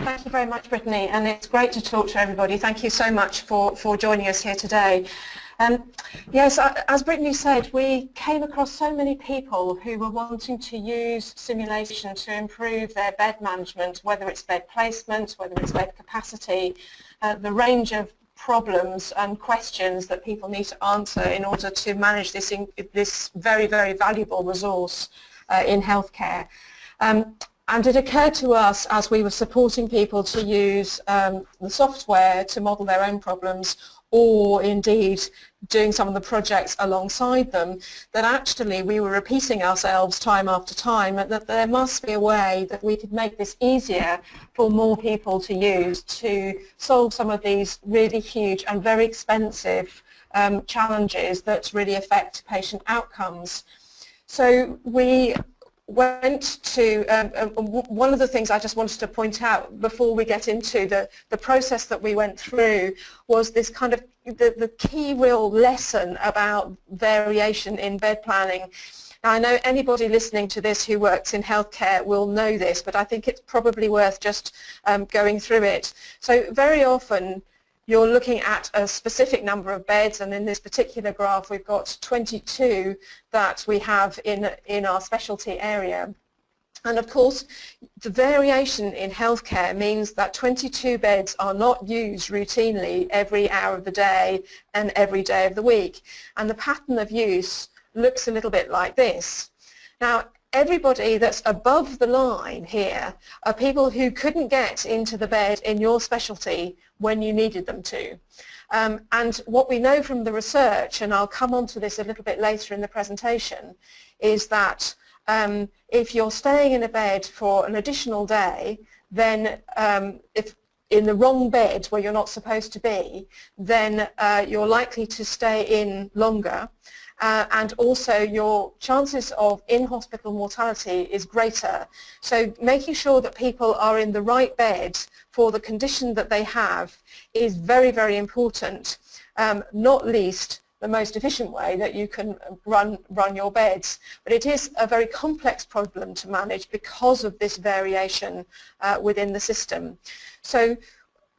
Thank you very much, Brittany, and it's great to talk to everybody. Thank you so much for joining us here today. Yes, as Brittany said, we came across so many people who were wanting to use simulation to improve their bed management, whether it's bed placement, whether it's bed capacity, the range of problems and questions that people need to answer in order to manage this very, very valuable resource in healthcare. And it occurred to us as we were supporting people to use the software to model their own problems, or indeed doing some of the projects alongside them, that actually we were repeating ourselves time after time, and that there must be a way that we could make this easier for more people to use to solve some of these really huge and very expensive challenges that really affect patient outcomes. So we went to, one of the things I just wanted to point out before we get into the process that we went through was this kind of the key real lesson about variation in bed planning. Now, I know anybody listening to this who works in healthcare will know this, but I think it's probably worth just going through it. So very often you're looking at a specific number of beds, and in this particular graph we've got 22 that we have in our specialty area. And of course the variation in healthcare means that 22 beds are not used routinely every hour of the day and every day of the week. And the pattern of use looks a little bit like this. Now, everybody that's above the line here are people who couldn't get into the bed in your specialty when you needed them to. And what we know from the research, and I'll come on to this a little bit later in the presentation, is that if you're staying in a bed for an additional day, then if in the wrong bed where you're not supposed to be, then you're likely to stay in longer. And also your chances of in-hospital mortality is greater. So making sure that people are in the right bed for the condition that they have is very, very important, not least the most efficient way that you can run your beds. But it is a very complex problem to manage because of this variation within the system. So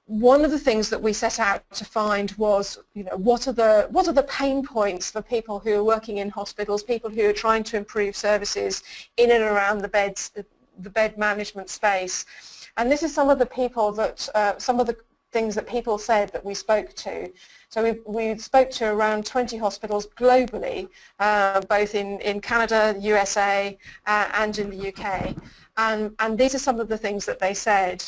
one of the things that we set out to find was, what are the pain points for people who are working in hospitals, people who are trying to improve services in and around the beds, the bed management space. And this is some of the people that, some of the things that people said that we spoke to. So we spoke to around 20 hospitals globally, both in Canada, USA, and in the UK. And these are some of the things that they said.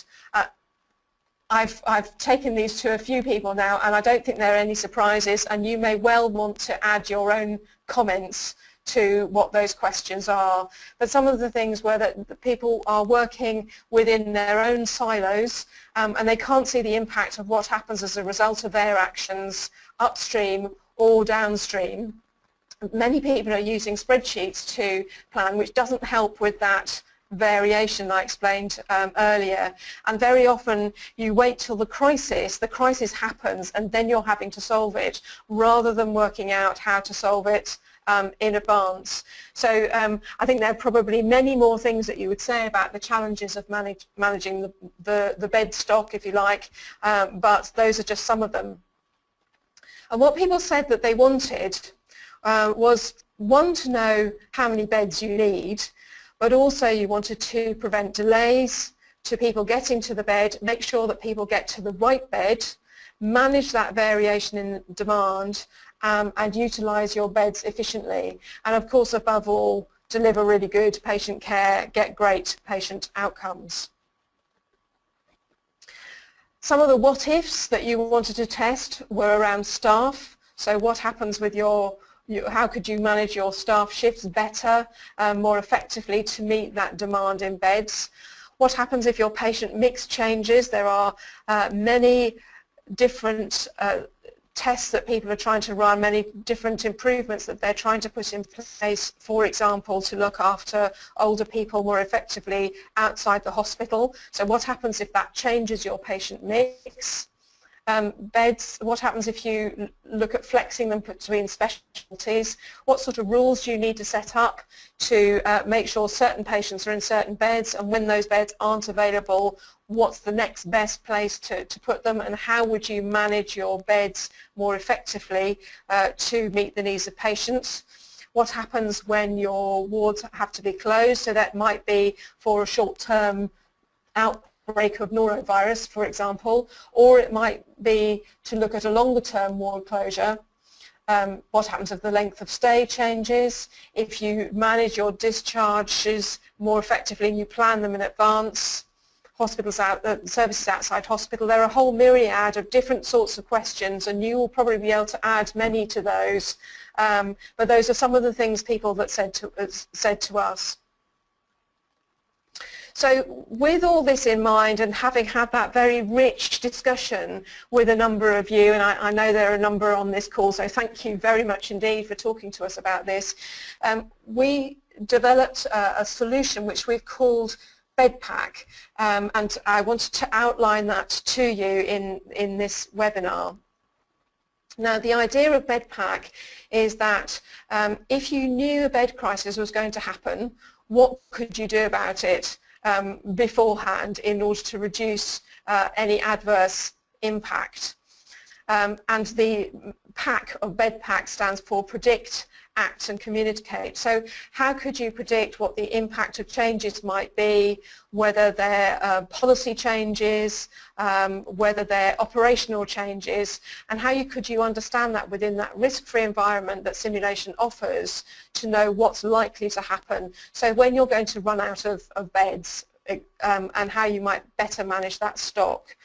I've taken these to a few people now, and I don't think there are any surprises, and you may well want to add your own comments to what those questions are. But some of the things were that the people are working within their own silos, and they can't see the impact of what happens as a result of their actions upstream or downstream. Many people are using spreadsheets to plan, which doesn't help with that variation I explained earlier, and very often you wait till the crisis happens, and then you're having to solve it rather than working out how to solve it in advance. So I think there are probably many more things that you would say about the challenges of managing the bed stock, if you like, but those are just some of them. And what people said that they wanted was, one, to know how many beds you need, but also you wanted to prevent delays to people getting to the bed, make sure that people get to the right bed, manage that variation in demand, and utilise your beds efficiently. And of course, above all, deliver really good patient care, get great patient outcomes. Some of the what-ifs that you wanted to test were around staff. So what happens with how could you manage your staff shifts better, more effectively to meet that demand in beds? What happens if your patient mix changes? There are many different tests that people are trying to run, many different improvements that they're trying to put in place, for example, to look after older people more effectively outside the hospital. So what happens if that changes your patient mix? beds, what happens if you look at flexing them between specialties, what sort of rules do you need to set up to make sure certain patients are in certain beds, and when those beds aren't available, what's the next best place to put them, and how would you manage your beds more effectively to meet the needs of patients. What happens when your wards have to be closed, so that might be for a short-term outbreak of norovirus, for example, or it might be to look at a longer-term ward closure. What happens if the length of stay changes, if you manage your discharges more effectively and you plan them in advance, services outside hospital. There are a whole myriad of different sorts of questions, and you will probably be able to add many to those, but those are some of the things people that said to us. So with all this in mind, and having had that very rich discussion with a number of you, and I know there are a number on this call, so thank you very much indeed for talking to us about this, we developed a solution which we've called Bed.P.A.C, and I wanted to outline that to you in this webinar. Now, the idea of Bed.P.A.C is that if you knew a bed crisis was going to happen, what could you do about it beforehand in order to reduce any adverse impact? And the PAC of Bed.P.A.C stands for Predict, Act and Communicate. So how could you predict what the impact of changes might be, whether they're policy changes, whether they're operational changes, and how could you understand that within that risk-free environment that simulation offers to know what's likely to happen. So when you're going to run out of beds, and how you might better manage that stock,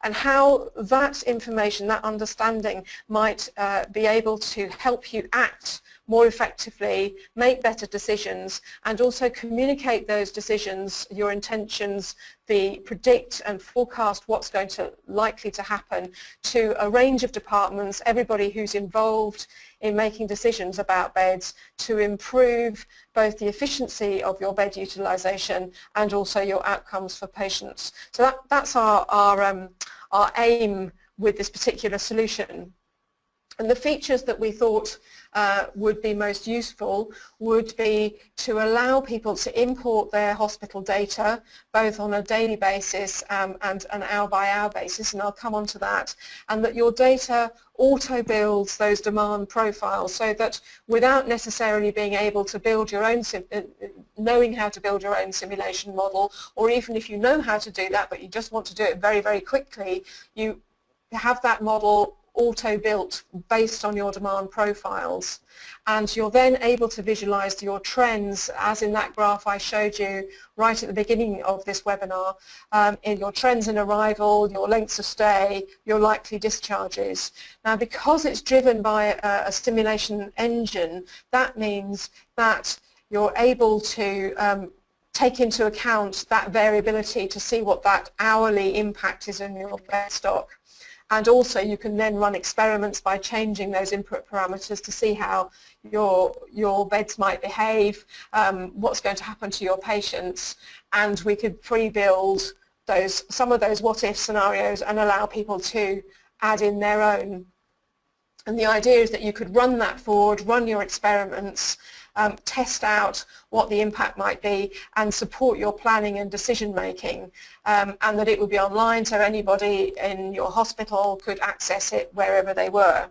and how that information, that understanding might be able to help you act more effectively, make better decisions, and also communicate those decisions, your intentions, predict and forecast what's going to likely to happen to a range of departments, everybody who's involved in making decisions about beds, to improve both the efficiency of your bed utilisation and also your outcomes for patients. So that's our aim with this particular solution. And the features that we thought would be most useful would be to allow people to import their hospital data both on a daily basis and an hour-by-hour basis, and I'll come on to that, and that your data auto-builds those demand profiles so that without necessarily being able to build your own, knowing how to build your own simulation model, or even if you know how to do that but you just want to do it very, very quickly, you have that model auto-built based on your demand profiles, and you're then able to visualize your trends, as in that graph I showed you right at the beginning of this webinar, in your trends in arrival, your lengths of stay, your likely discharges. Now, because it's driven by a simulation engine, that means that you're able to take into account that variability to see what that hourly impact is in your bed stock. And also you can then run experiments by changing those input parameters to see how your beds might behave, what's going to happen to your patients, and we could pre-build some of those what-if scenarios and allow people to add in their own. And the idea is that you could run that forward, run your experiments, test out what the impact might be and support your planning and decision making, and that it would be online so anybody in your hospital could access it wherever they were.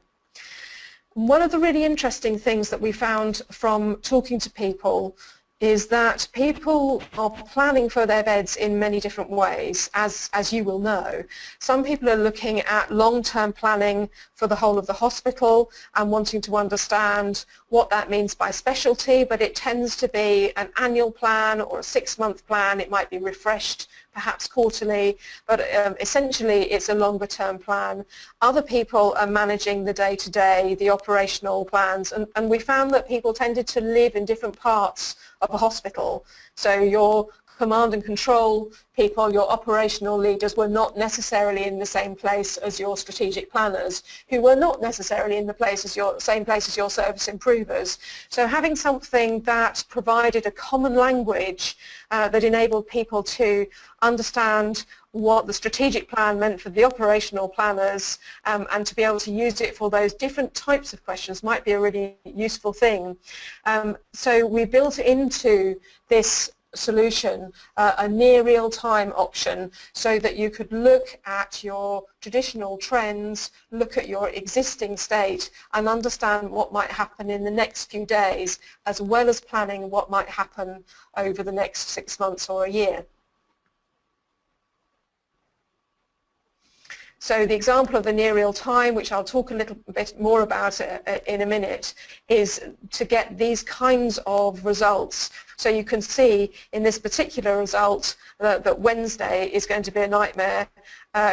One of the really interesting things that we found from talking to people is that people are planning for their beds in many different ways, as you will know. Some people are looking at long-term planning for the whole of the hospital and wanting to understand what that means by specialty, but it tends to be an annual plan or a 6-month plan. It might be refreshed perhaps quarterly, but essentially it's a longer term plan. Other people are managing the day-to-day, the operational plans, and we found that people tended to live in different parts of a hospital. So your command and control people, your operational leaders, were not necessarily in the same place as your strategic planners, who were not necessarily in the same place as your service improvers. So having something that provided a common language that enabled people to understand what the strategic plan meant for the operational planners, and to be able to use it for those different types of questions might be a really useful thing. So we built into this solution a near real-time option, so that you could look at your traditional trends, look at your existing state, and understand what might happen in the next few days, as well as planning what might happen over the next 6 months or a year. So the example of the near real time, which I'll talk a little bit more about in a minute, is to get these kinds of results. So you can see in this particular result that Wednesday is going to be a nightmare.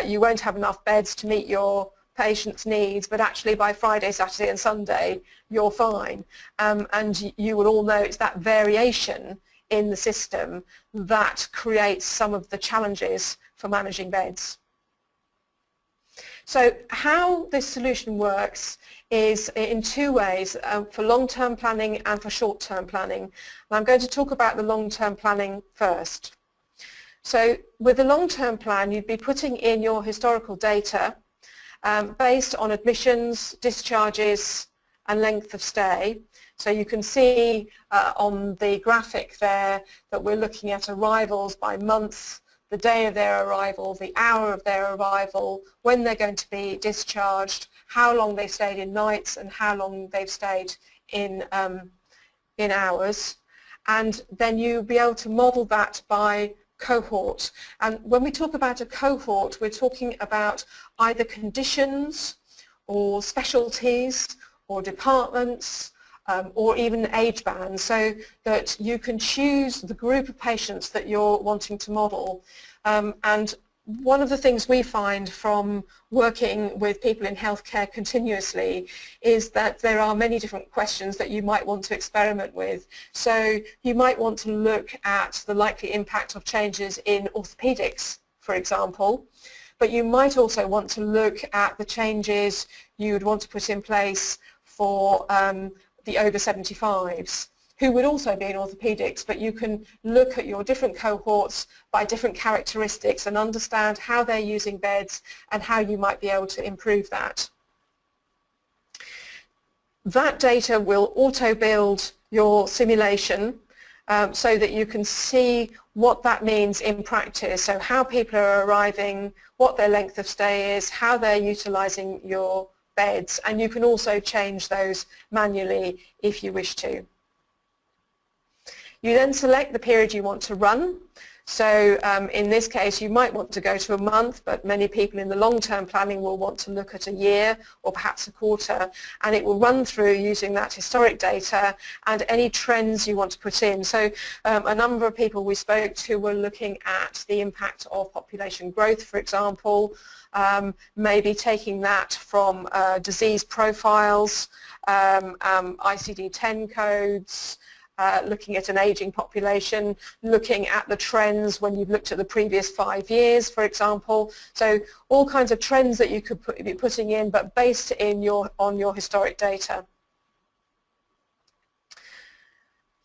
You won't have enough beds to meet your patients' needs, but actually by Friday, Saturday and Sunday you're fine. And you will all know it's that variation in the system that creates some of the challenges for managing beds. So how this solution works is in two ways, for long-term planning and for short-term planning. And I'm going to talk about the long-term planning first. So with the long-term plan, you'd be putting in your historical data based on admissions, discharges and length of stay. So you can see on the graphic there that we're looking at arrivals by month, the day of their arrival, the hour of their arrival, when they're going to be discharged, how long they've stayed in nights and how long they've stayed in hours. And then you'll be able to model that by cohort. And when we talk about a cohort, we're talking about either conditions or specialties or departments, or even age bands, so that you can choose the group of patients that you're wanting to model. And one of the things we find from working with people in healthcare continuously is that there are many different questions that you might want to experiment with. So you might want to look at the likely impact of changes in orthopedics, for example, but you might also want to look at the changes you would want to put in place for the over 75s, who would also be in orthopedics, but you can look at your different cohorts by different characteristics and understand how they're using beds and how you might be able to improve that. That data will auto-build your simulation so that you can see what that means in practice, so how people are arriving, what their length of stay is, how they're utilising your beds, and you can also change those manually if you wish to. You then select the period you want to run. So in this case you might want to go to a month, but many people in the long-term planning will want to look at a year or perhaps a quarter, and it will run through using that historic data and any trends you want to put in. So a number of people we spoke to were looking at the impact of population growth, for example, maybe taking that from disease profiles, ICD-10 codes, looking at an aging population, looking at the trends when you've looked at the previous 5 years, for example. So all kinds of trends that you could be putting in, but based on your historic data.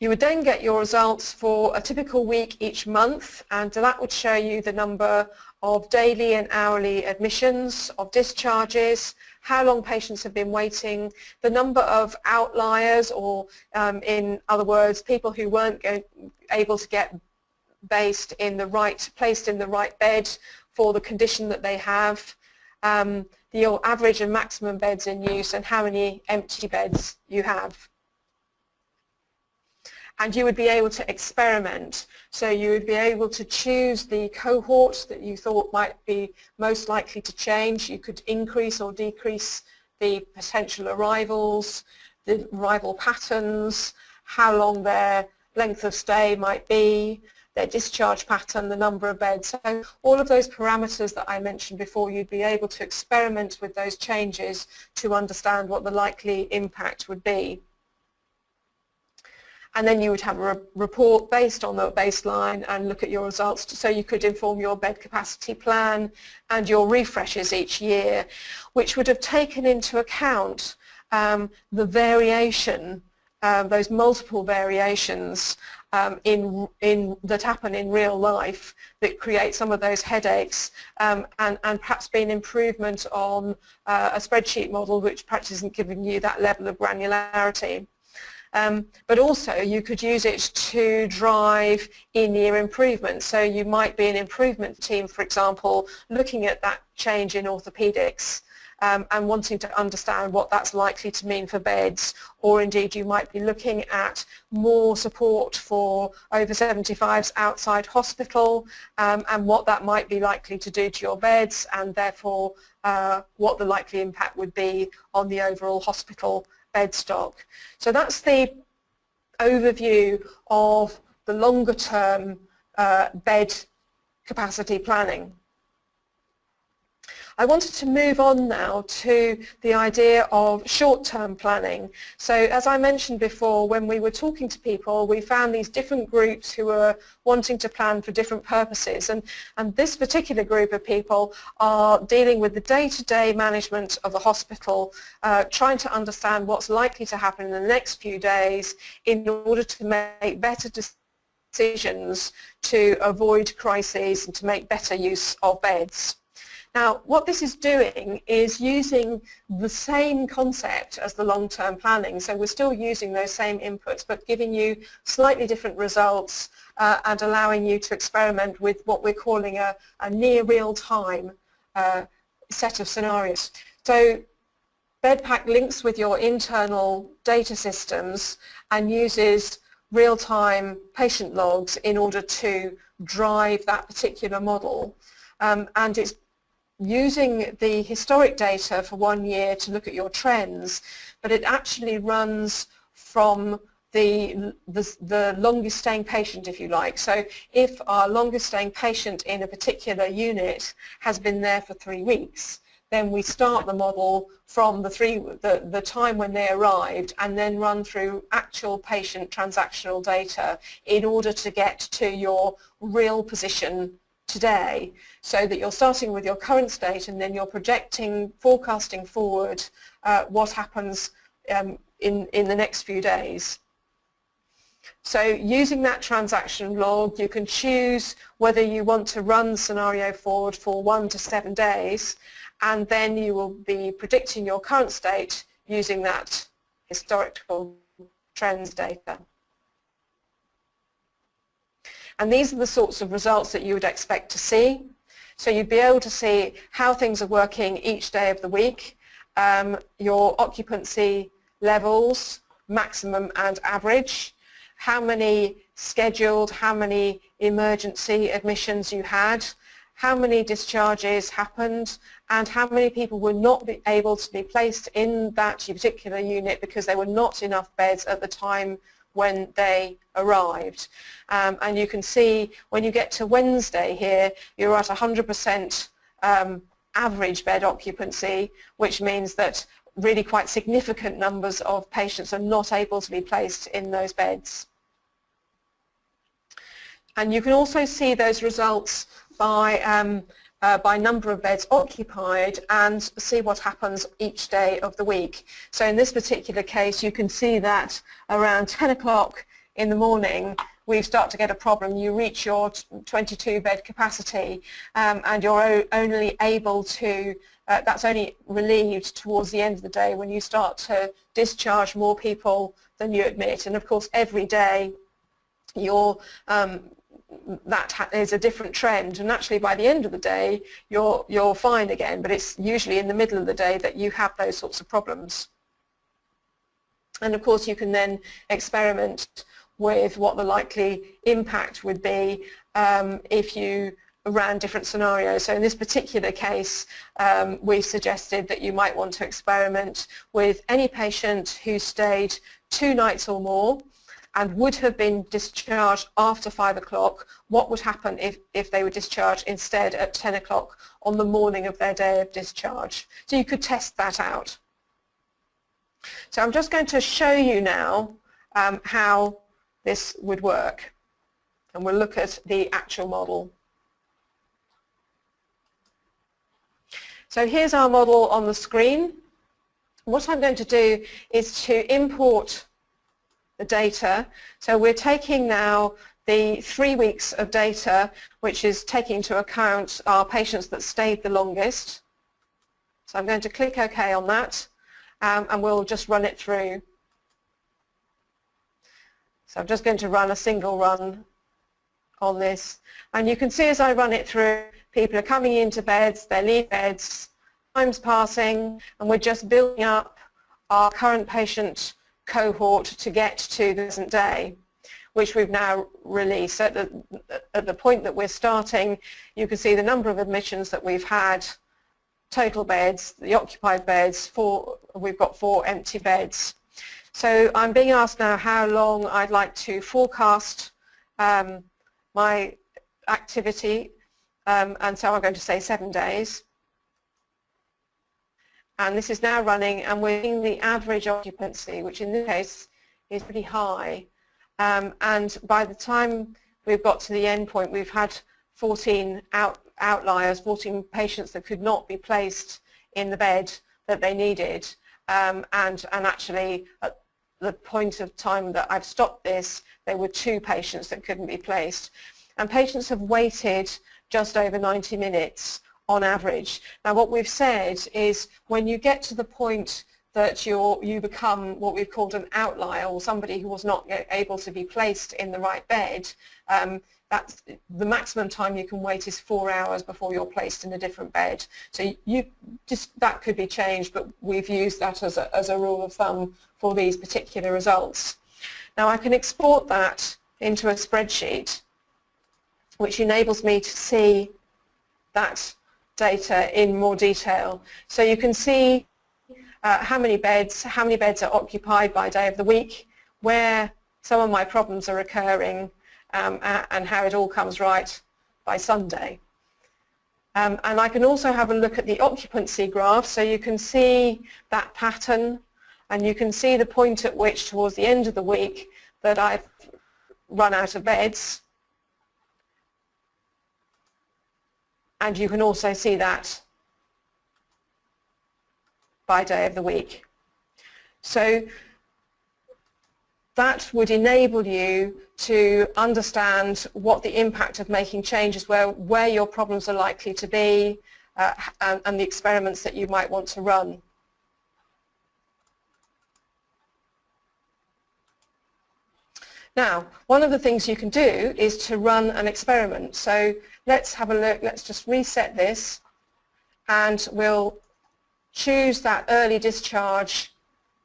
You would then get your results for a typical week each month, and that would show you the number of daily and hourly admissions, of discharges, how long patients have been waiting, the number of outliers, or in other words, people who weren't able to get placed in the right bed for the condition that they have, your average and maximum beds in use, and how many empty beds you have. And you would be able to experiment. So you would be able to choose the cohort that you thought might be most likely to change. You could increase or decrease the potential arrivals, the arrival patterns, how long their length of stay might be, their discharge pattern, the number of beds. So all of those parameters that I mentioned before, you'd be able to experiment with those changes to understand what the likely impact would be. and then you would have a report based on the baseline and look at your results, so you could inform your bed capacity plan and your refreshes each year, which would have taken into account the variation, those multiple variations that happen in real life that create some of those headaches, and perhaps be an improvement on a spreadsheet model which perhaps isn't giving you that level of granularity. But also you could use it to drive in-year improvement. So you might be an improvement team, for example, looking at that change in orthopedics and wanting to understand what that's likely to mean for beds, or indeed you might be looking at more support for over 75s outside hospital, and what that might be likely to do to your beds, and therefore what the likely impact would be on the overall hospital bed stock. So that's the overview of the longer term bed capacity planning. I wanted to move on now to the idea of short-term planning. So as I mentioned before, when we were talking to people, we found these different groups who were wanting to plan for different purposes, and this particular group of people are dealing with the day-to-day management of the hospital, trying to understand what's likely to happen in the next few days in order to make better decisions to avoid crises and to make better use of beds. Now, what this is doing is using the same concept as the long-term planning. So we're still using those same inputs, but giving you slightly different results and allowing you to experiment with what we're calling a near real-time set of scenarios. So Bed.P.A.C links with your internal data systems and uses real-time patient logs in order to drive that particular model. And it's using the historic data for 1 year to look at your trends, but it actually runs from the longest staying patient, if you like. So if our longest staying patient in a particular unit has been there for 3 weeks, then we start the model from the time when they arrived and then run through actual patient transactional data in order to get to your real position today, so that you're starting with your current state and then you're projecting, forecasting forward what happens in the next few days. So using that transaction log, you can choose whether you want to run the scenario forward for 1 to 7 days, and then you will be predicting your current state using that historical trends data. And these are the sorts of results that you would expect to see. So you'd be able to see how things are working each day of the week, your occupancy levels, maximum and average, how many scheduled, how many emergency admissions you had, how many discharges happened, and how many people were not able to be placed in that particular unit because there were not enough beds at the time when they arrived. And you can see when you get to Wednesday here, you're at 100% average bed occupancy, which means that really quite significant numbers of patients are not able to be placed in those beds. And you can also see those results by number of beds occupied and see what happens each day of the week. So in this particular case, you can see that around 10 o'clock in the morning, we start to get a problem. You reach your 22 bed capacity, and you're only able to, that's only relieved towards the end of the day when you start to discharge more people than you admit. And of course, every day you're that is a different trend, and actually by the end of the day you're fine again, but it's usually in the middle of the day that you have those sorts of problems. And of course you can then experiment with what the likely impact would be if you ran different scenarios. So in this particular case, we suggested that you might want to experiment with any patient who stayed 2 nights or more and would have been discharged after 5 o'clock. What would happen if they were discharged instead at 10 o'clock on the morning of their day of discharge? So you could test that out. So I'm just going to show you now how this would work. And we'll look at the actual model. So here's our model on the screen. What I'm going to do is to import the data. So we're taking now the 3 weeks of data, which is taking into account our patients that stayed the longest. So I'm going to click OK on that, and we'll just run it through. So I'm just going to run a single run on this, and you can see as I run it through, people are coming into beds, they're leaving beds, time's passing, and we're just building up our current patient cohort to get to the present day, which we've now released. At the point that we're starting, you can see the number of admissions that we've had, total beds, the occupied beds, we've got 4 empty beds. So I'm being asked now how long I'd like to forecast my activity, and so I'm going to say 7 days. And this is now running, and we're seeing the average occupancy, which in this case is pretty high. And by the time we've got to the end point, we've had 14 outliers, 14 patients that could not be placed in the bed that they needed. And actually, at the point of time that I've stopped this, there were 2 patients that couldn't be placed. And patients have waited just over 90 minutes on average. Now what we've said is when you get to the point that you become what we've called an outlier, or somebody who was not able to be placed in the right bed, that's the maximum time you can wait is 4 hours before you're placed in a different bed. So that could be changed, but we've used that as a rule of thumb for these particular results. Now I can export that into a spreadsheet, which enables me to see that data in more detail. So you can see how many beds are occupied by day of the week, where some of my problems are occurring, and how it all comes right by Sunday. And I can also have a look at the occupancy graph, so you can see that pattern, and you can see the point at which towards the end of the week that I've run out of beds. And you can also see that by day of the week. So that would enable you to understand what the impact of making changes, where your problems are likely to be, and the experiments that you might want to run. Now, one of the things you can do is to run an experiment. So let's have a look. Let's just reset this, and we'll choose that early discharge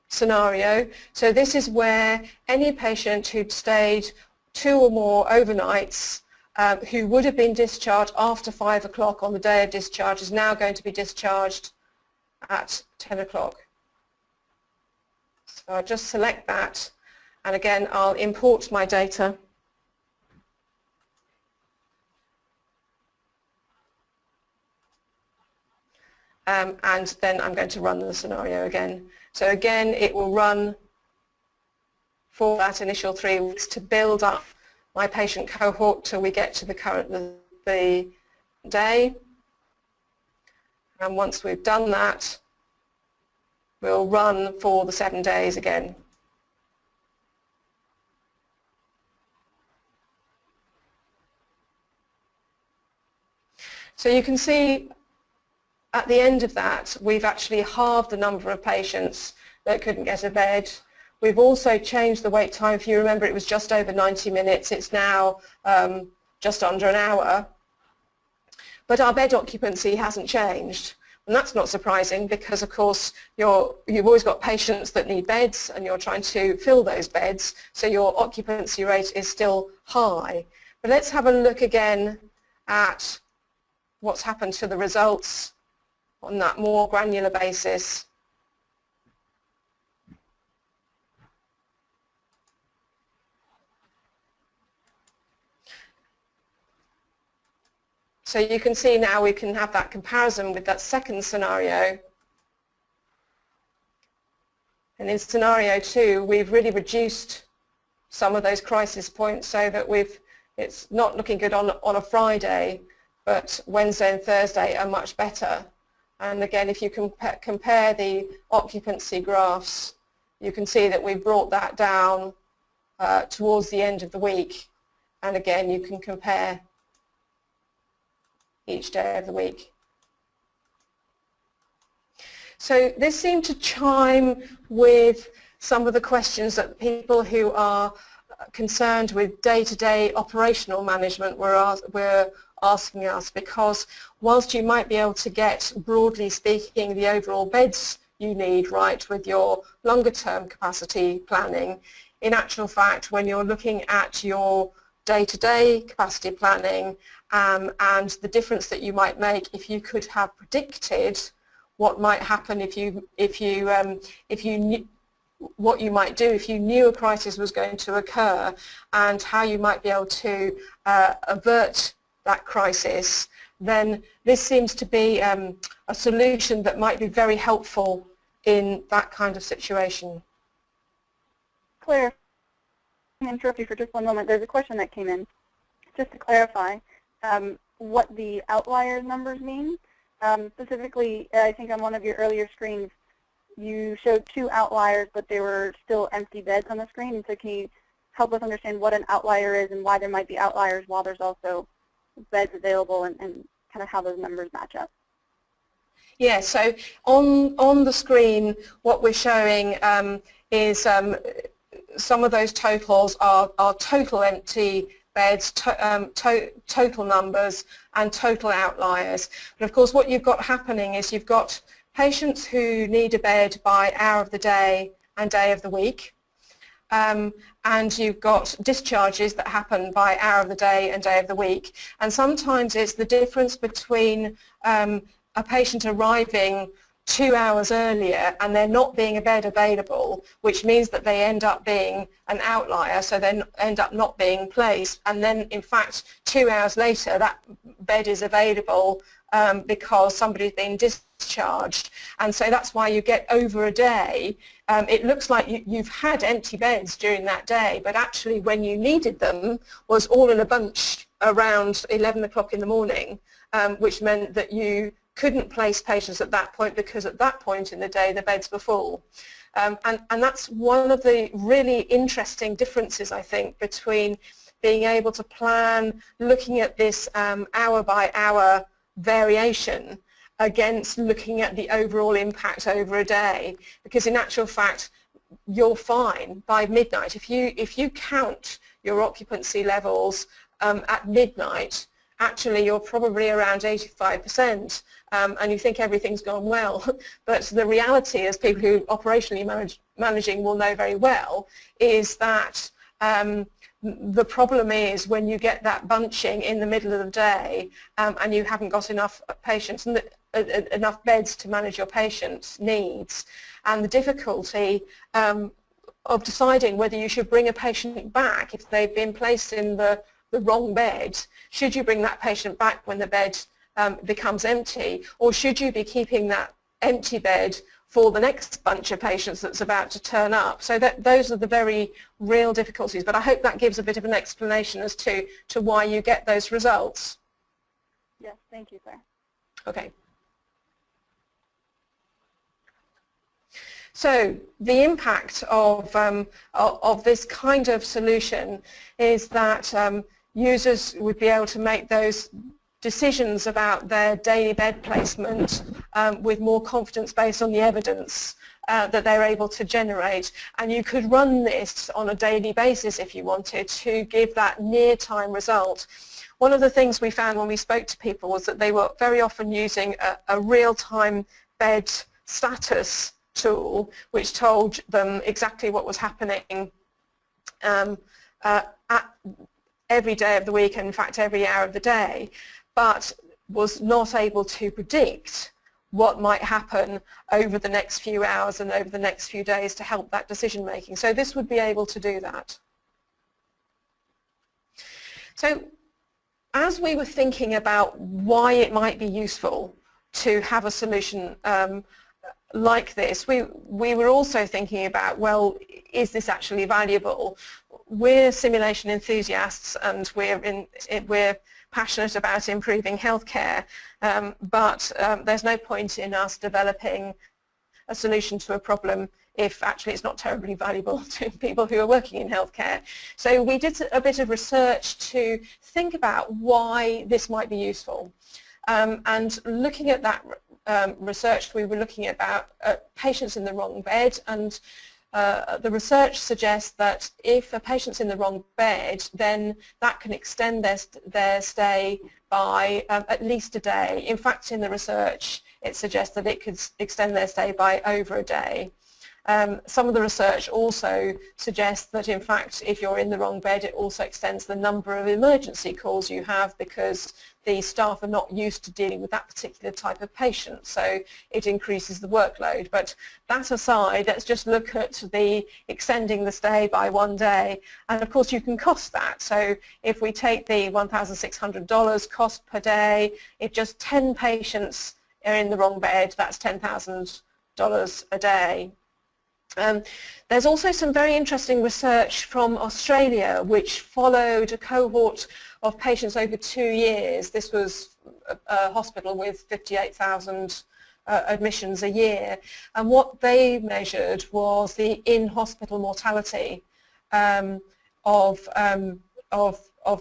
scenario. So this is where any patient who'd stayed 2 or more overnights, who would have been discharged after 5 o'clock on the day of discharge, is now going to be discharged at 10 o'clock. So I'll just select that. And again, I'll import my data. And then I'm going to run the scenario again. So again, it will run for that initial 3 weeks to build up my patient cohort till we get to the day. And once we've done that, we'll run for the 7 days again. So you can see at the end of that, we've actually halved the number of patients that couldn't get a bed. We've also changed the wait time. If you remember, it was just over 90 minutes. It's now just under an hour. But our bed occupancy hasn't changed. And that's not surprising because, of course, you've always got patients that need beds and you're trying to fill those beds. So your occupancy rate is still high. But let's have a look again at what's happened to the results on that more granular basis. So you can see now we can have that comparison with that second scenario. And in scenario 2, we've really reduced some of those crisis points so that it's not looking good on a Friday, but Wednesday and Thursday are much better. And again, if you compare the occupancy graphs, you can see that we brought that down towards the end of the week. And again, you can compare each day of the week. So this seemed to chime with some of the questions that people who are concerned with day-to-day operational management were asking us, because whilst you might be able to get, broadly speaking, the overall beds you need right with your longer-term capacity planning, in actual fact, when you're looking at your day-to-day capacity planning and the difference that you might make if you could have predicted what might happen what you might do if you knew a crisis was going to occur, and how you might be able to avert that crisis, then this seems to be a solution that might be very helpful in that kind of situation. Claire, I'm going to interrupt you for just one moment. There's a question that came in. Just to clarify what the outlier numbers mean. Specifically, I think on one of your earlier screens, you showed 2 outliers, but there were still empty beds on the screen. And so can you help us understand what an outlier is and why there might be outliers while there's also beds available, and kind of how those numbers match up? Yeah, so on the screen, what we're showing is some of those totals are total empty beds, total numbers, and total outliers. But of course, what you've got happening is you've got patients who need a bed by hour of the day and day of the week, and you've got discharges that happen by hour of the day and day of the week. And sometimes it's the difference between a patient arriving 2 hours earlier and there not being a bed available, which means that they end up being an outlier, so they end up not being placed, and then in fact 2 hours later that bed is available because somebody's been discharged. And so that's why you get over a day, it looks like you've had empty beds during that day, but actually when you needed them was all in a bunch around 11 o'clock in the morning, which meant that you couldn't place patients at that point, because at that point in the day the beds were full. And that's one of the really interesting differences, I think, between being able to plan, looking at this hour by hour variation against looking at the overall impact over a day, because in actual fact you're fine by midnight. If you count your occupancy levels at midnight, actually you're probably around 85%, and you think everything's gone well. But the reality, as people who operationally managing will know very well, is that the problem is when you get that bunching in the middle of the day and you haven't got enough patients and enough beds to manage your patients' needs, and the difficulty of deciding whether you should bring a patient back if they've been placed in the wrong bed. Should you bring that patient back when the bed becomes empty, or should you be keeping that empty bed for the next bunch of patients that's about to turn up? So those are the very real difficulties, but I hope that gives a bit of an explanation as to why you get those results. Yes, thank you, Claire. Okay. So the impact of this kind of solution is that users would be able to make those decisions about their daily bed placement with more confidence based on the evidence that they're able to generate. And you could run this on a daily basis if you wanted to give that near-time result. One of the things we found when we spoke to people was that they were very often using a real-time bed status tool, which told them exactly what was happening at every day of the week, and in fact every hour of the day, but was not able to predict what might happen over the next few hours and over the next few days to help that decision making. So this would be able to do that. So as we were thinking about why it might be useful to have a solution like this, we were also thinking about, well, is this actually valuable? We're simulation enthusiasts, and we're passionate about improving healthcare, but there's no point in us developing a solution to a problem if actually it's not terribly valuable to people who are working in healthcare. So we did a bit of research to think about why this might be useful. And looking at that research, we were looking at patients in the wrong bed, and the research suggests that if a patient's in the wrong bed, then that can extend their stay by at least a day. In fact, in the research, it suggests that it could extend their stay by over a day. Some of the research also suggests that, in fact, if you're in the wrong bed, it also extends the number of emergency calls you have, because the staff are not used to dealing with that particular type of patient, so it increases the workload. But that aside, let's just look at the extending the stay by one day, and of course you can cost that. So if we take the $1,600 cost per day, if just 10 patients are in the wrong bed, that's $10,000 a day. There's also some very interesting research from Australia which followed a cohort of patients over 2 years. This was a hospital with 58,000 admissions a year, and what they measured was the in-hospital mortality of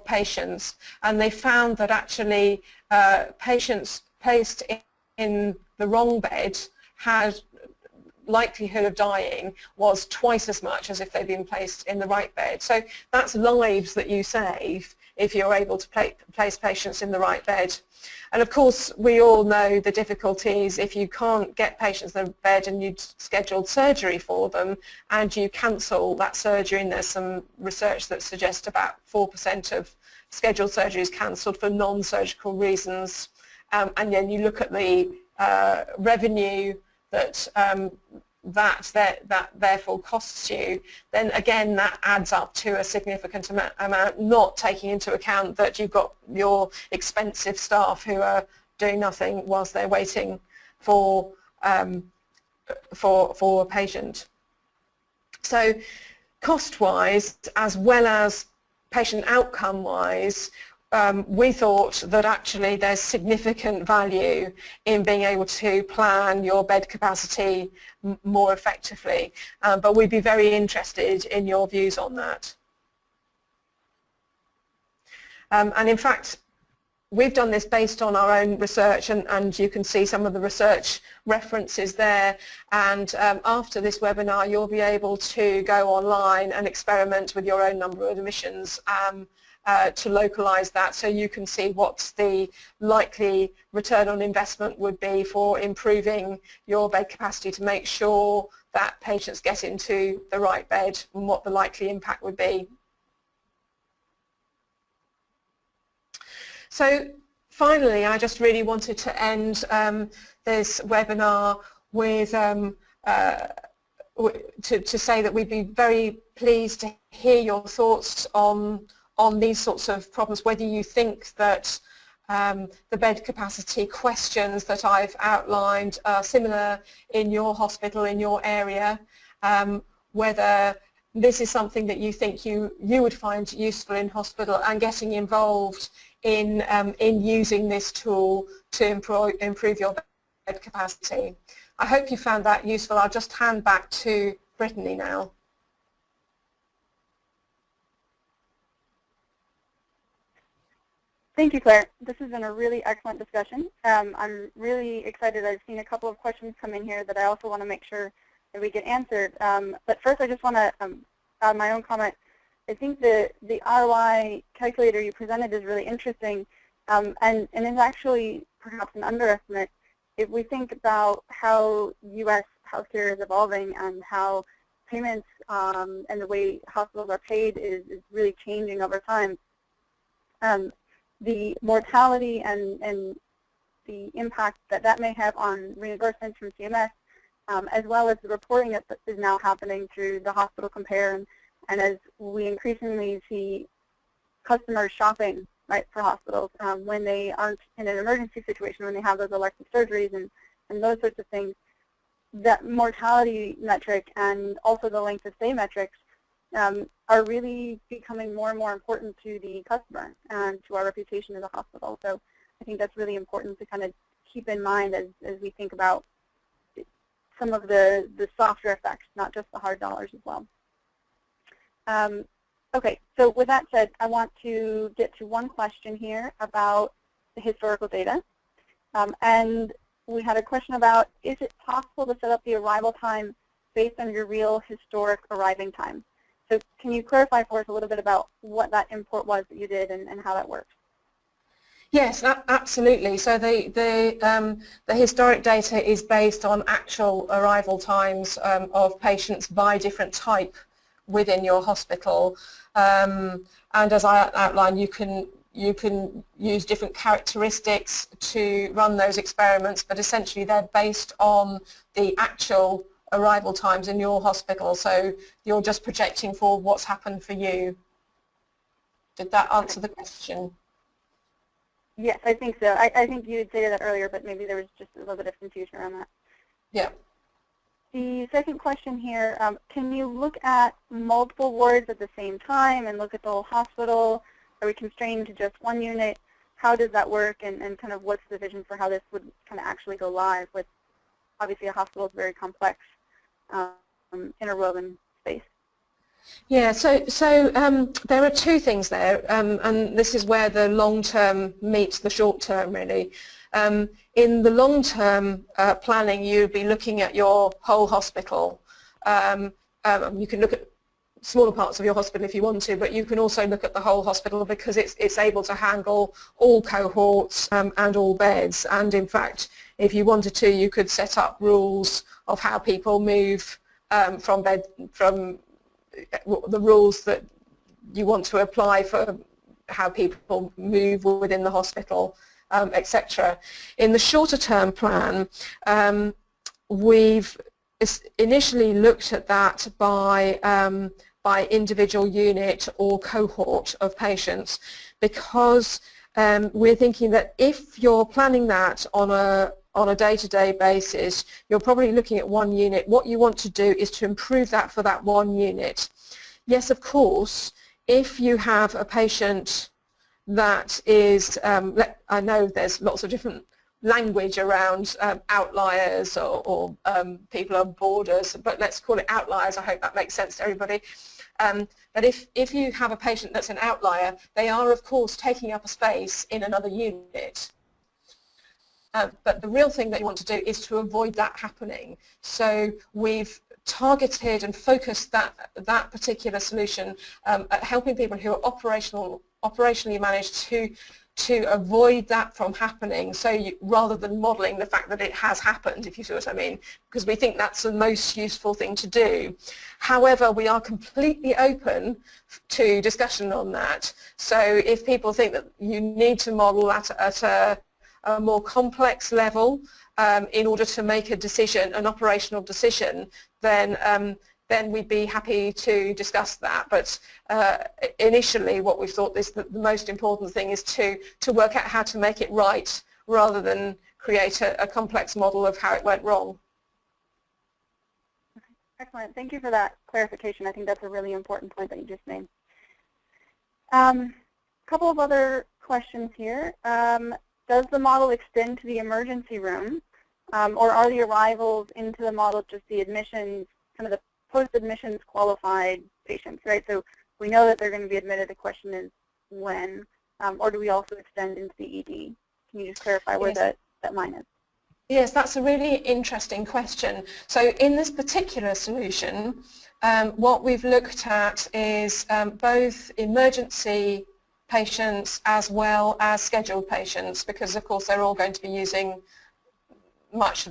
patients, and they found that actually patients placed in the wrong bed had likelihood of dying was twice as much as if they'd been placed in the right bed. So that's lives that you save if you're able to place patients in the right bed. And of course, we all know the difficulties if you can't get patients in the bed and you'd scheduled surgery for them and you cancel that surgery, and there's some research that suggests about 4% of scheduled surgeries cancelled for non-surgical reasons. And then you look at the revenue that that therefore costs you, then again that adds up to a significant amount, not taking into account that you've got your expensive staff who are doing nothing whilst they're waiting for a patient. So cost-wise, as well as patient outcome-wise, we thought that actually there's significant value in being able to plan your bed capacity more effectively, but we'd be very interested in your views on that. And in fact, we've done this based on our own research, and you can see some of the research references there, and after this webinar you'll be able to go online and experiment with your own number of admissions to localize that, so you can see what the likely return on investment would be for improving your bed capacity to make sure that patients get into the right bed, and what the likely impact would be. So finally, I just really wanted to end this webinar with to say that we'd be very pleased to hear your thoughts on these sorts of problems, whether you think that the bed capacity questions that I've outlined are similar in your hospital, in your area, whether this is something that you think you would find useful in hospital, and getting involved in using this tool to improve your bed capacity. I hope you found that useful. I'll just hand back to Brittany now. Thank you, Claire. This has been a really excellent discussion. I'm really excited. I've seen a couple of questions come in here that I also want to make sure that we get answered. But first, I just want to add my own comment. I think the ROI calculator you presented is really interesting, and is actually perhaps an underestimate. If we think about how U.S. healthcare is evolving and how payments and the way hospitals are paid is really changing over time, the mortality and the impact that may have on reimbursements from CMS, as well as the reporting that is now happening through the hospital compare, and as we increasingly see customers shopping, right, for hospitals when they aren't in an emergency situation, when they have those elective surgeries and those sorts of things, that mortality metric and also the length of stay metrics are really becoming more and more important to the customer and to our reputation as a hospital. So I think that's really important to kind of keep in mind as we think about some of the softer effects, not just the hard dollars as well. Okay, so with that said, I want to get to one question here about the historical data. And we had a question about, is it possible to set up the arrival time based on your real historic arriving time? So can you clarify for us a little bit about what that import was that you did and how that works? Yes, absolutely. So the historic data is based on actual arrival times of patients by different type within your hospital, and as I outlined, you can use different characteristics to run those experiments, but essentially they're based on the actual arrival times in your hospital. So you're just projecting for what's happened for you. Did that answer the question? Yes, I think so. I think you had stated that earlier, but maybe there was just a little bit of confusion around that. Yeah. The second question here, can you look at multiple wards at the same time and look at the whole hospital? Are we constrained to just one unit? How does that work, and kind of what's the vision for how this would kind of actually go live with, obviously a hospital is very complex, interwoven space? Yeah, so there are two things there, and this is where the long-term meets the short-term, really. In the long-term planning, you'd be looking at your whole hospital. You can look at smaller parts of your hospital if you want to, but you can also look at the whole hospital because it's able to handle all cohorts and all beds. And in fact, if you wanted to, you could set up rules of how people move from the rules that you want to apply for how people move within the hospital, etc. In the shorter term plan, we've initially looked at that by individual unit or cohort of patients, because we're thinking that if you're planning that on a day-to-day basis, you're probably looking at one unit. What you want to do is to improve that for that one unit. Yes, of course, if you have a patient that is, I know there's lots of different language around outliers or people on borders, but let's call it outliers. I hope that makes sense to everybody. But if you have a patient that's an outlier, they are of course taking up a space in another unit. But the real thing that you want to do is to avoid that happening. So we've targeted and focused that particular solution at helping people who are operationally managed to avoid that from happening, so rather than modelling the fact that it has happened, if you see what I mean, because we think that's the most useful thing to do. However, we are completely open to discussion on that. So if people think that you need to model that at a more complex level in order to make a decision, an operational decision, then we'd be happy to discuss that. But initially what we've thought is that the most important thing is to work out how to make it right rather than create a complex model of how it went wrong. Excellent. Thank you for that clarification. I think that's a really important point that you just made. Couple of other questions here. Does the model extend to the emergency room, or are the arrivals into the model just the admissions, kind of the post-admissions qualified patients, right? So we know that they're going to be admitted. The question is when, or do we also extend into the ED? Can you just clarify where that line is? Yes, that's a really interesting question. So in this particular solution, what we've looked at is both emergency patients as well as scheduled patients, because of course they're all going to be using many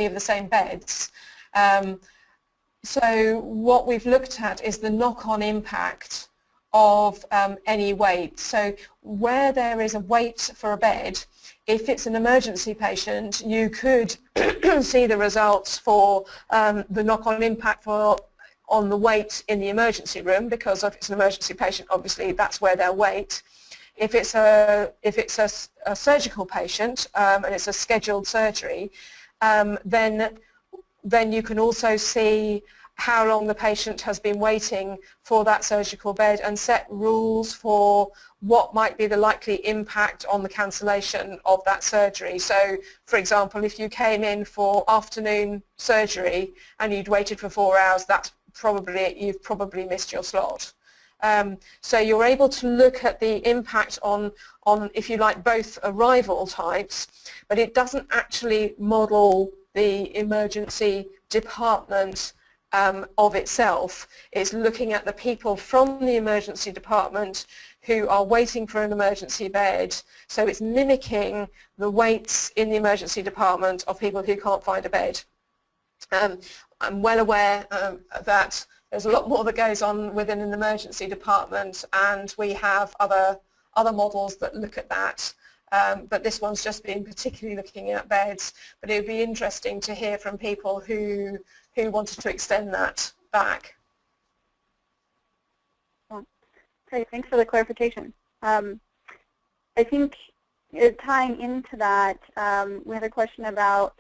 of the same beds. So what we've looked at is the knock-on impact of any wait. So where there is a wait for a bed, if it's an emergency patient, you could see the results for the knock-on impact on the wait in the emergency room, because if it's an emergency patient, obviously that's where they'll wait. If it's a surgical patient and it's a scheduled surgery, then you can also see how long the patient has been waiting for that surgical bed and set rules for what might be the likely impact on the cancellation of that surgery. So, for example, if you came in for afternoon surgery and you'd waited for 4 hours, you've probably missed your slot. So you're able to look at the impact on, if you like, both arrival types, but it doesn't actually model the emergency department of itself. It's looking at the people from the emergency department who are waiting for an emergency bed. So it's mimicking the waits in the emergency department of people who can't find a bed. I'm well aware that there's a lot more that goes on within an emergency department, and we have other models that look at that. But this one's just been particularly looking at beds. But it would be interesting to hear from people who wanted to extend that back. Great, thanks for the clarification. I think tying into that, we had a question about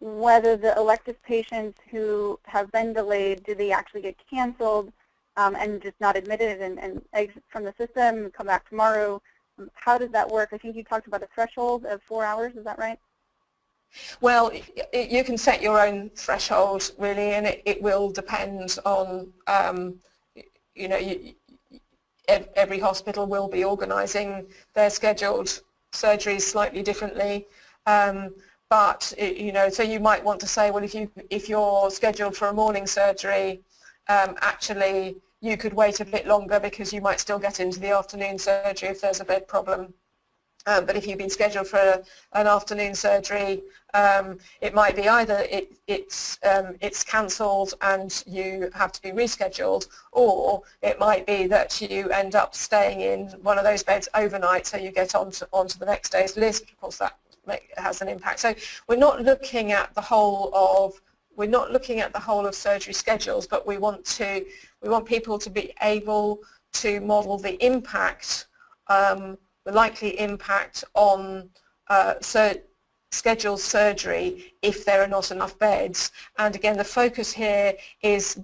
whether the elective patients who have been delayed, do they actually get canceled and just not admitted and exit from the system, come back tomorrow? How does that work? I think you talked about a threshold of 4 hours, is that right? Well, you can set your own threshold, really, and it will depend on, every hospital will be organising their scheduled surgeries slightly differently. But, so you might want to say, well, if you're scheduled for a morning surgery, actually you could wait a bit longer because you might still get into the afternoon surgery if there's a bed problem. But if you've been scheduled for an afternoon surgery, it might be either it's cancelled and you have to be rescheduled, or it might be that you end up staying in one of those beds overnight, so you get onto the next day's list. Of course, that has an impact. So we're not looking at the whole of surgery schedules, but we want people to be able to model the impact. The likely impact on scheduled surgery if there are not enough beds. And again, the focus here is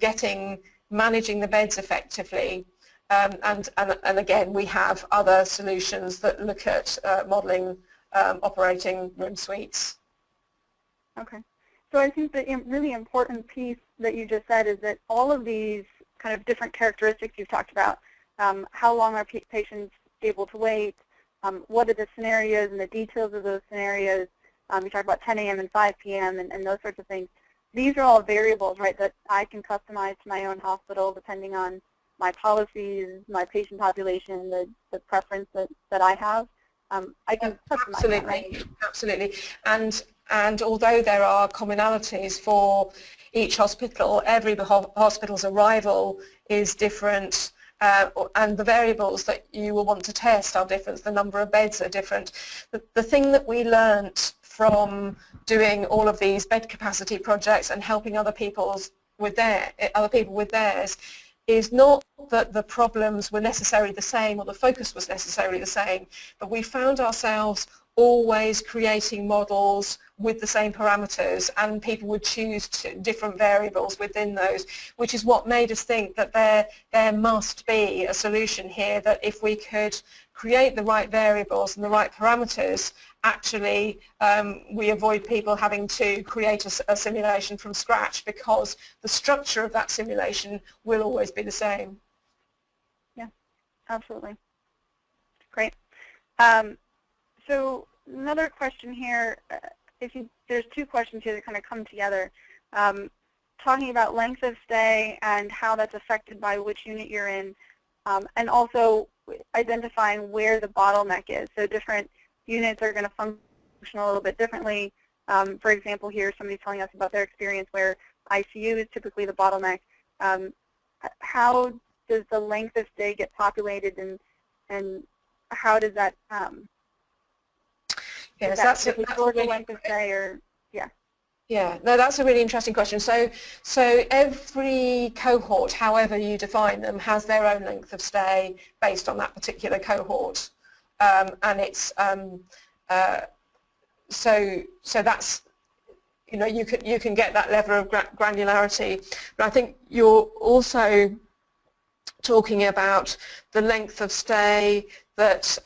managing the beds effectively. And again, we have other solutions that look at modelling operating room suites. Okay. So I think the really important piece that you just said is that all of these kind of different characteristics you've talked about, how long are patients able to wait, what are the scenarios and the details of those scenarios. You talked about 10 a.m. and 5 p.m. and those sorts of things. These are all variables, right, that I can customize to my own hospital depending on my policies, my patient population, the preference that I have. I can customize absolutely, that, right? Absolutely. And although there are commonalities for each hospital, every hospital's arrival is different. And the variables that you will want to test are different, the number of beds are different. The thing that we learnt from doing all of these bed capacity projects and helping other people with theirs is not that the problems were necessarily the same or the focus was necessarily the same, but we found ourselves always creating models with the same parameters, and people would choose different variables within those, which is what made us think that there must be a solution here, that if we could create the right variables and the right parameters, actually we avoid people having to create a simulation from scratch, because the structure of that simulation will always be the same. Yeah, absolutely. Great. So another question here, there's two questions here that kind of come together. Talking about length of stay and how that's affected by which unit you're in, and also identifying where the bottleneck is. So different units are going to function a little bit differently. For example, here somebody's telling us about their experience where ICU is typically the bottleneck. How does the length of stay get populated, and how does that yes, that's a really length of stay, or yeah. Yeah, no, that's a really interesting question. So every cohort, however you define them, has their own length of stay based on that particular cohort, and it's so that's you can get that level of granularity. But I think you're also talking about the length of stay that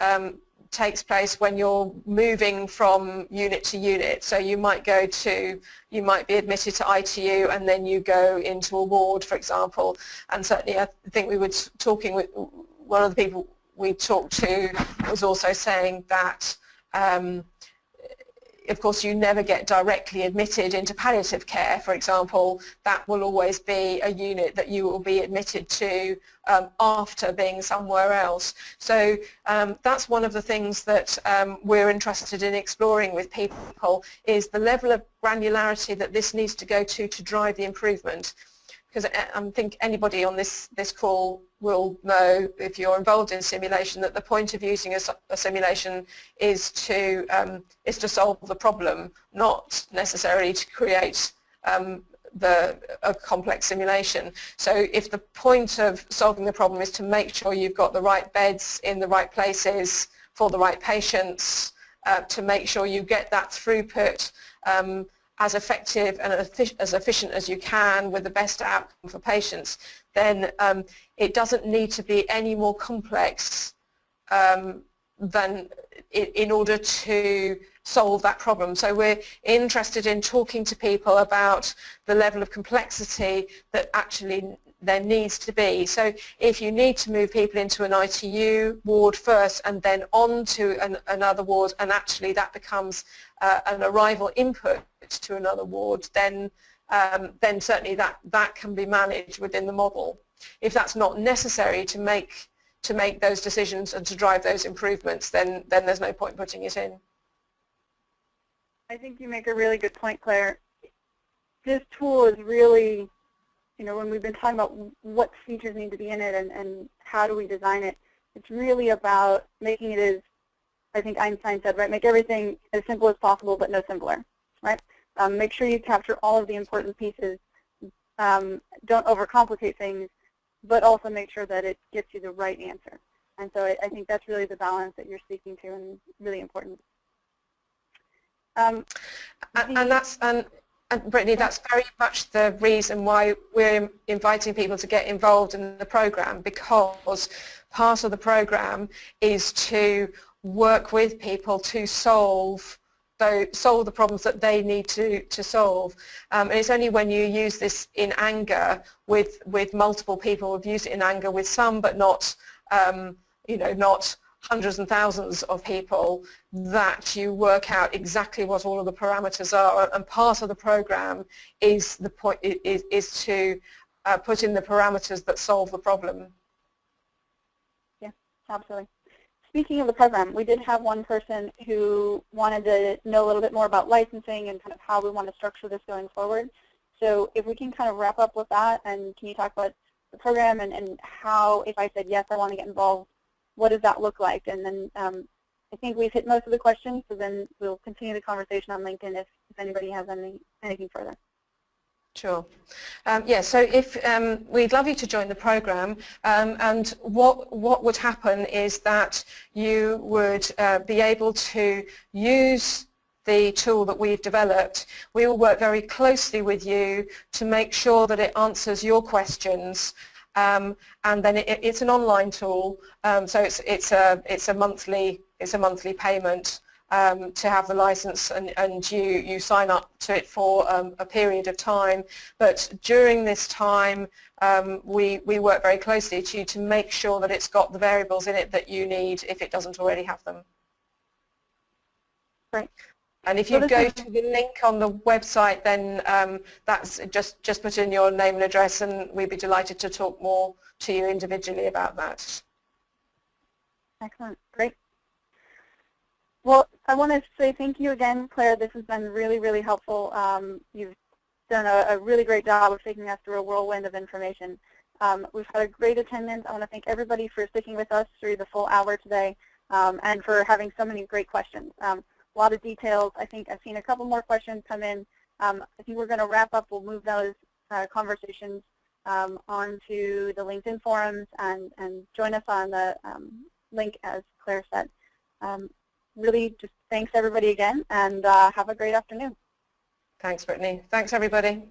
takes place when you're moving from unit to unit. So you might be admitted to ITU and then you go into a ward, for example. And certainly I think we were talking with one of the people we talked to was also saying that of course you never get directly admitted into palliative care, for example. That will always be a unit that you will be admitted to after being somewhere else. So that's one of the things that we're interested in exploring with people, is the level of granularity that this needs to go to drive the improvement. Because I think anybody on this call will know, if you're involved in simulation, that the point of using a simulation is to solve the problem, not necessarily to create a complex simulation. So if the point of solving the problem is to make sure you've got the right beds in the right places for the right patients, to make sure you get that throughput as effective and as efficient as you can with the best outcome for patients, then it doesn't need to be any more complex than in order to solve that problem. So we're interested in talking to people about the level of complexity that actually there needs to be. So if you need to move people into an ITU ward first and then on to another ward, and actually that becomes an arrival input to another ward, then certainly that can be managed within the model. If that's not necessary to make those decisions and to drive those improvements, then there's no point putting it in. I think you make a really good point, Claire. This tool is really, when we've been talking about what features need to be in it and how do we design it, it's really about making it as, I think Einstein said, right, make everything as simple as possible but no simpler, right? Make sure you capture all of the important pieces. Don't overcomplicate things, but also make sure that it gets you the right answer. And so I think that's really the balance that you're speaking to, and really important. And Brittany, that's very much the reason why we're inviting people to get involved in the program, because part of the program is to work with people to solve the problems that they need to solve. And it's only when you use this in anger with multiple people. We've used it in anger with some, but not not hundreds and thousands of people, that you work out exactly what all of the parameters are. And part of the program is to put in the parameters that solve the problem. Yeah, absolutely. Speaking of the program, we did have one person who wanted to know a little bit more about licensing and kind of how we want to structure this going forward. So if we can kind of wrap up with that, and can you talk about the program and how, if I said, yes, I want to get involved, what does that look like? And then I think we've hit most of the questions, so then we'll continue the conversation on LinkedIn if anybody has anything further. Sure. So if we'd love you to join the program, and what would happen is that you would be able to use the tool that we've developed. We will work very closely with you to make sure that it answers your questions. And then it's an online tool, so it's a monthly payment to have the license, and you sign up to it for a period of time. But during this time, we work very closely to make sure that it's got the variables in it that you need if it doesn't already have them. Right. And if you go to the link on the website, then that's just put in your name and address, and we'd be delighted to talk more to you individually about that. Excellent. Great. Well, I want to say thank you again, Claire. This has been really, really helpful. You've done a really great job of taking us through a whirlwind of information. We've had a great attendance. I want to thank everybody for sticking with us through the full hour today, and for having so many great questions. A lot of details. I think I've seen a couple more questions come in. I think we're going to wrap up. We'll move those conversations onto the LinkedIn forums and join us on the link, as Claire said. Really just thanks everybody again, and have a great afternoon. Thanks, Brittany. Thanks, everybody.